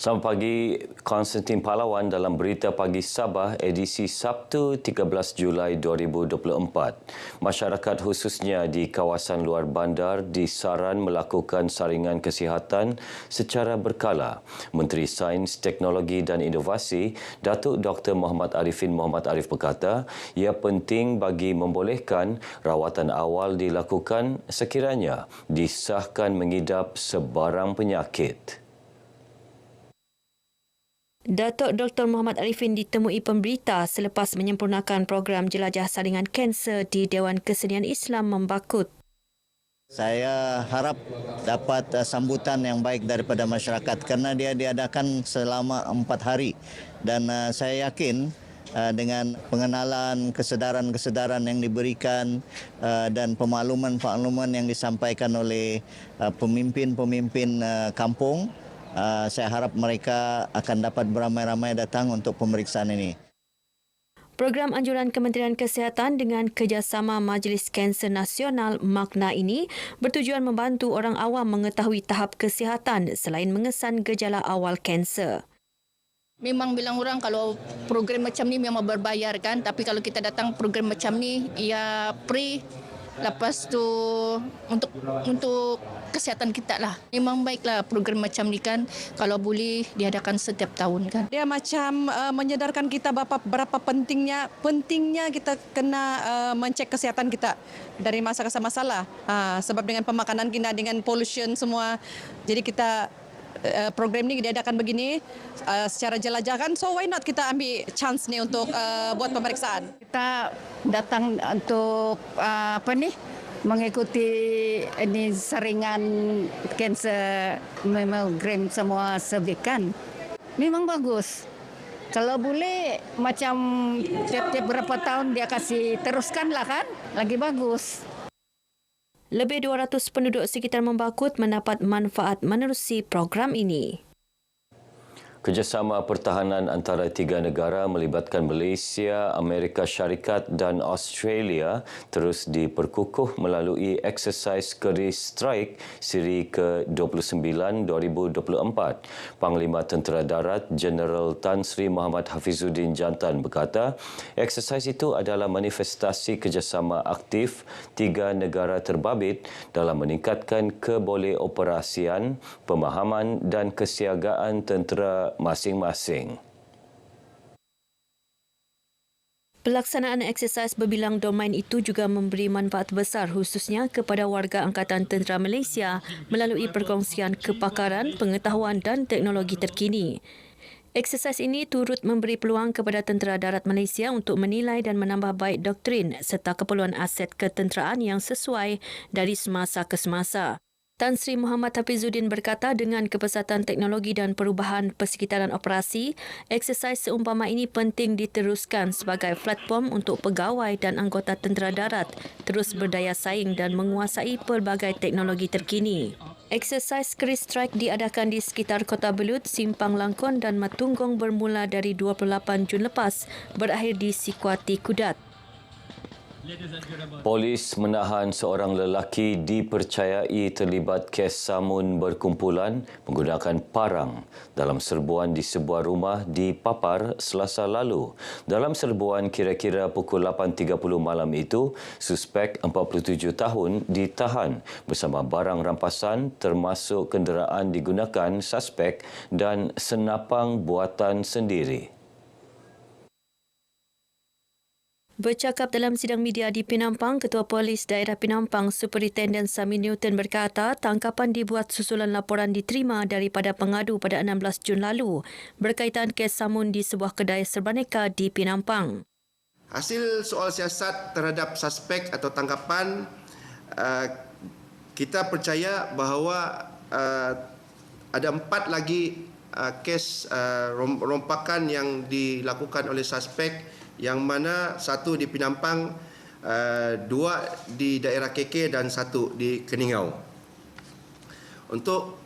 Selamat pagi, Konstantin Pahlawan dalam Berita Pagi Sabah edisi Sabtu 13 Julai 2024. Masyarakat khususnya di kawasan luar bandar disaran melakukan saringan kesihatan secara berkala. Menteri Sains, Teknologi dan Inovasi, Datuk Dr. Muhammad Arifin Muhammad Arif berkata, ia penting bagi membolehkan rawatan awal dilakukan sekiranya disahkan mengidap sebarang penyakit. Datuk Dr. Muhammad Arifin ditemui pemberita selepas menyempurnakan program jelajah saringan kanser di Dewan Kesenian Islam Membakut. Saya harap dapat sambutan yang baik daripada masyarakat kerana dia diadakan selama 4 hari dan saya yakin dengan pengenalan kesedaran-kesedaran yang diberikan dan pemakluman-pemakluman yang disampaikan oleh pemimpin-pemimpin kampung, saya harap mereka akan dapat beramai-ramai datang untuk pemeriksaan ini. Program anjuran Kementerian Kesihatan dengan kerjasama Majlis Kanser Nasional Makna ini bertujuan membantu orang awam mengetahui tahap kesihatan selain mengesan gejala awal kanser. Memang bilang orang kalau program macam ni memang berbayar kan, tapi kalau kita datang program macam ni ia free. Lepas tu untuk kesihatan kita lah. Memang baiklah program macam ni kan, kalau boleh diadakan setiap tahun kan. Dia macam menyedarkan kita berapa pentingnya kita kena mencek kesihatan kita dari masa ke masalah. Sebab dengan pemakanan kita, dengan pollution semua, jadi kita program ni diadakan begini secara jelajah kan, so why not kita ambil chance ni untuk buat pemeriksaan. Kita datang untuk mengikuti ini saringan kanser mamogram semua cervix kan. Memang bagus. Kalau boleh macam tiap-tiap berapa tahun dia kasih teruskanlah kan, lagi bagus. Lebih 200 penduduk sekitar Membakut mendapat manfaat menerusi program ini. Kerjasama pertahanan antara tiga negara melibatkan Malaysia, Amerika Syarikat dan Australia terus diperkukuh melalui eksersis Keris Strike siri ke-29 2024. Panglima Tentera Darat Jeneral Tan Sri Muhammad Hafizuddin Jantan berkata, eksersis itu adalah manifestasi kerjasama aktif tiga negara terbabit dalam meningkatkan kebolehoperasian, pemahaman dan kesiagaan tentera masing-masing. Pelaksanaan eksersis berbilang domain itu juga memberi manfaat besar khususnya kepada warga Angkatan Tentera Malaysia melalui perkongsian kepakaran, pengetahuan dan teknologi terkini. Eksersis ini turut memberi peluang kepada Tentera Darat Malaysia untuk menilai dan menambah baik doktrin serta keperluan aset ketenteraan yang sesuai dari semasa ke semasa. Tan Sri Muhammad Hafizuddin berkata dengan kepesatan teknologi dan perubahan persekitaran operasi, eksersis seumpama ini penting diteruskan sebagai platform untuk pegawai dan anggota tentera darat terus berdaya saing dan menguasai pelbagai teknologi terkini. Eksersis Keris Strike diadakan di sekitar Kota Belud, Simpang Langkon dan Matunggong bermula dari 28 Jun lepas, berakhir di Sikuati Kudat. Polis menahan seorang lelaki dipercayai terlibat kes samun berkumpulan menggunakan parang dalam serbuan di sebuah rumah di Papar Selasa lalu. Dalam serbuan kira-kira pukul 8.30 malam itu, suspek 47 tahun ditahan bersama barang rampasan termasuk kenderaan digunakan suspek dan senapang buatan sendiri. Bercakap dalam sidang media di Penampang, Ketua Polis Daerah Penampang Superintendent Sami Newton berkata tangkapan dibuat susulan laporan diterima daripada pengadu pada 16 Jun lalu berkaitan kes samun di sebuah kedai serbaneka di Penampang. Hasil soal siasat terhadap suspek atau tangkapan, kita percaya bahawa ada 4 lagi kes rompakan yang dilakukan oleh suspek, yang mana 1 di Penampang, 2 di daerah KK dan 1 di Keningau. Untuk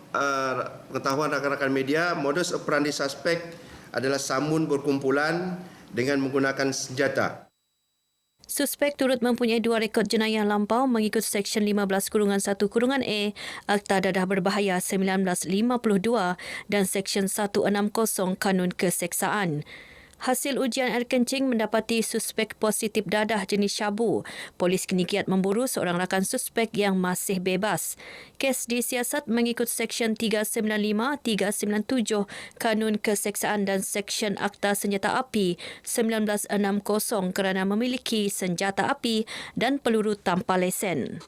pengetahuan rakan-rakan media, modus operandi suspek adalah samun berkumpulan dengan menggunakan senjata. Suspek turut mempunyai 2 rekod jenayah lampau mengikut Seksyen 15-1-A Akta Dadah Berbahaya 1952 dan Seksyen 160 Kanun Keseksaan. Hasil ujian air kencing mendapati suspek positif dadah jenis syabu. Polis kini giat memburu seorang rakan suspek yang masih bebas. Kes disiasat mengikut Seksyen 395, 397 Kanun Keseksaan dan Seksyen Akta Senjata Api 1960 kerana memiliki senjata api dan peluru tanpa lesen.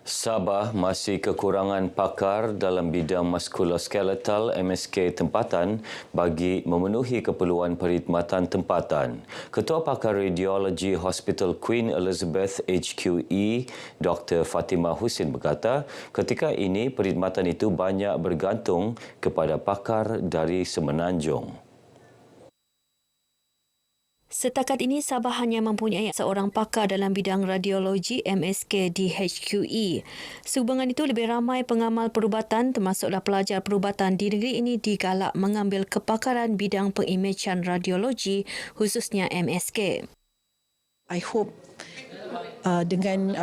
Sabah masih kekurangan pakar dalam bidang muskuloskeletal MSK tempatan bagi memenuhi keperluan perkhidmatan tempatan. Ketua Pakar Radiologi Hospital Queen Elizabeth HQE, Dr. Fatimah Husin berkata, ketika ini perkhidmatan itu banyak bergantung kepada pakar dari Semenanjung. Setakat ini, Sabah hanya mempunyai seorang pakar dalam bidang radiologi MSK di HQE. Sehubungan itu, lebih ramai pengamal perubatan termasuklah pelajar perubatan di negeri ini digalak mengambil kepakaran bidang pengimejan radiologi khususnya MSK. I hope dengan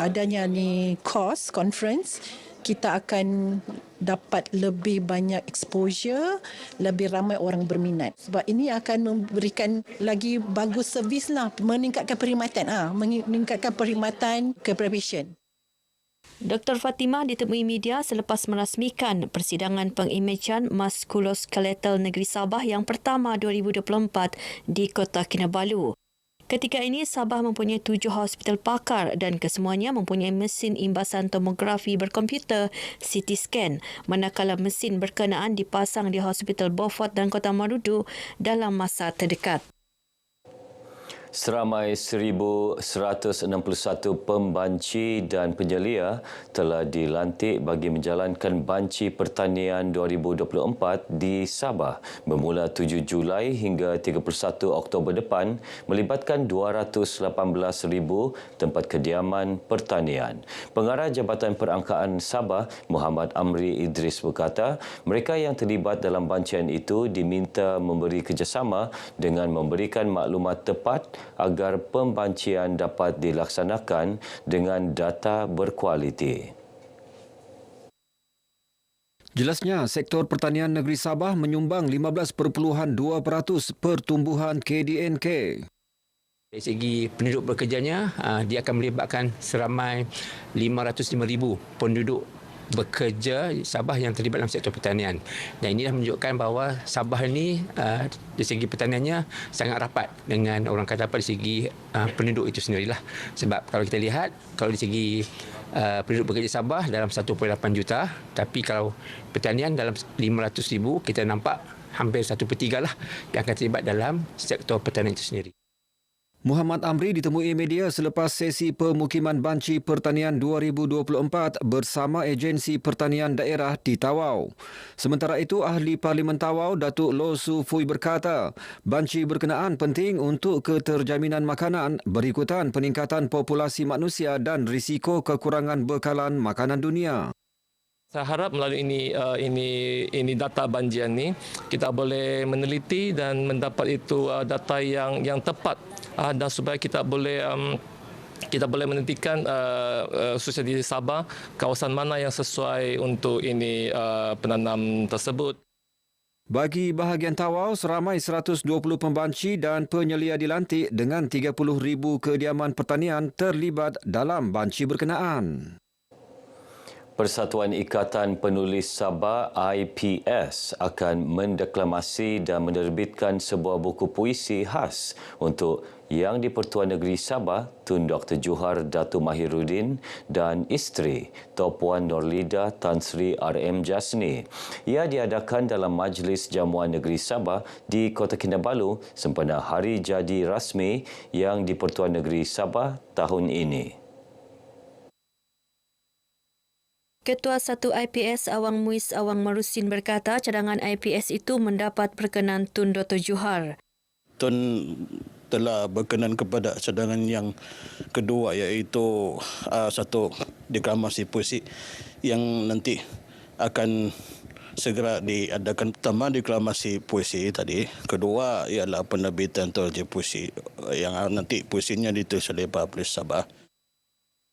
adanya ni course conference, kita akan dapat lebih banyak exposure, lebih ramai orang berminat. Sebab ini akan memberikan lagi bagus servis lah, meningkatkan perkhidmatan kepada pasien. Dr. Fatimah ditemui media selepas merasmikan persidangan pengimejan muskuloskeletal Negeri Sabah yang pertama 2024 di Kota Kinabalu. Ketika ini, Sabah mempunyai 7 hospital pakar dan kesemuanya mempunyai mesin imbasan tomografi berkomputer CT scan, manakala mesin berkenaan dipasang di Hospital Beaufort dan Kota Marudu dalam masa terdekat. Seramai 1,161 pembanci dan penyelia telah dilantik bagi menjalankan banci pertanian 2024 di Sabah bermula 7 Julai hingga 31 Oktober depan melibatkan 218,000 tempat kediaman pertanian. Pengarah Jabatan Perangkaan Sabah, Muhammad Amri Idris berkata, mereka yang terlibat dalam bancian itu diminta memberi kerjasama dengan memberikan maklumat tepat agar pembancian dapat dilaksanakan dengan data berkualiti. Jelasnya, sektor pertanian negeri Sabah menyumbang 15.2% pertumbuhan KDNK. Dari segi penduduk bekerjanya, dia akan melibatkan seramai 505,000 penduduk bekerja Sabah yang terlibat dalam sektor pertanian. Dan inilah menunjukkan bahawa Sabah ini dari segi pertaniannya sangat rapat dengan orang kata apa dari segi penduduk itu sendirilah. Sebab kalau kita lihat, kalau dari segi penduduk bekerja Sabah dalam 1.8 juta, tapi kalau pertanian dalam 500,000, kita nampak hampir 1/3 lah yang akan terlibat dalam sektor pertanian itu sendiri. Muhammad Amri ditemui media selepas sesi pemukiman banci pertanian 2024 bersama Agensi Pertanian Daerah di Tawau. Sementara itu, Ahli Parlimen Tawau, Datuk Loh Su Fui berkata, banci berkenaan penting untuk keterjaminan makanan berikutan peningkatan populasi manusia dan risiko kekurangan bekalan makanan dunia. Saya harap melalui ini data banjian ni kita boleh meneliti dan mendapat itu data yang tepat dan supaya kita boleh menentukan khususnya di Sabah kawasan mana yang sesuai untuk ini penanam tersebut. Bagi bahagian Tawau, seramai 120 pembanci dan penyelia dilantik dengan 30,000 kediaman pertanian terlibat dalam banci berkenaan. Persatuan Ikatan Penulis Sabah IPS akan mendeklamasi dan menerbitkan sebuah buku puisi khas untuk Yang di-Pertuan Negeri Sabah Tun Dr. Johar Datuk Mahiruddin dan isteri Top Wan Norlida Tan Sri RM Jasni. Ia diadakan dalam Majlis Jamuan Negeri Sabah di Kota Kinabalu sempena Hari Jadi Rasmi Yang di-Pertuan Negeri Sabah tahun ini. Ketua 1 IPS Awang Muiz Awang Marusin berkata cadangan IPS itu mendapat perkenan Tun Dr. Johar. Tun telah berkenan kepada cadangan yang kedua iaitu satu deklamasi puisi yang nanti akan segera diadakan. Pertama, deklamasi puisi tadi. Kedua, ialah penerbitan antologi puisi yang nanti puisinya ditulis oleh penulis Sabah.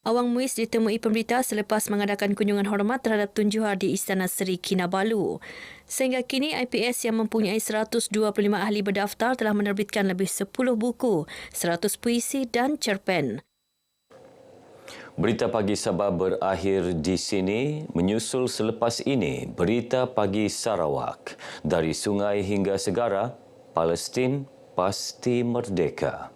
Awang Muiz ditemui pemberita selepas mengadakan kunjungan hormat terhadap Tun Johar di Istana Seri Kinabalu. Sehingga kini, IPS yang mempunyai 125 ahli berdaftar telah menerbitkan lebih 10 buku, 100 puisi dan cerpen. Berita Pagi Sabah berakhir di sini. Menyusul selepas ini, Berita Pagi Sarawak. Dari sungai hingga segara, Palestin pasti merdeka.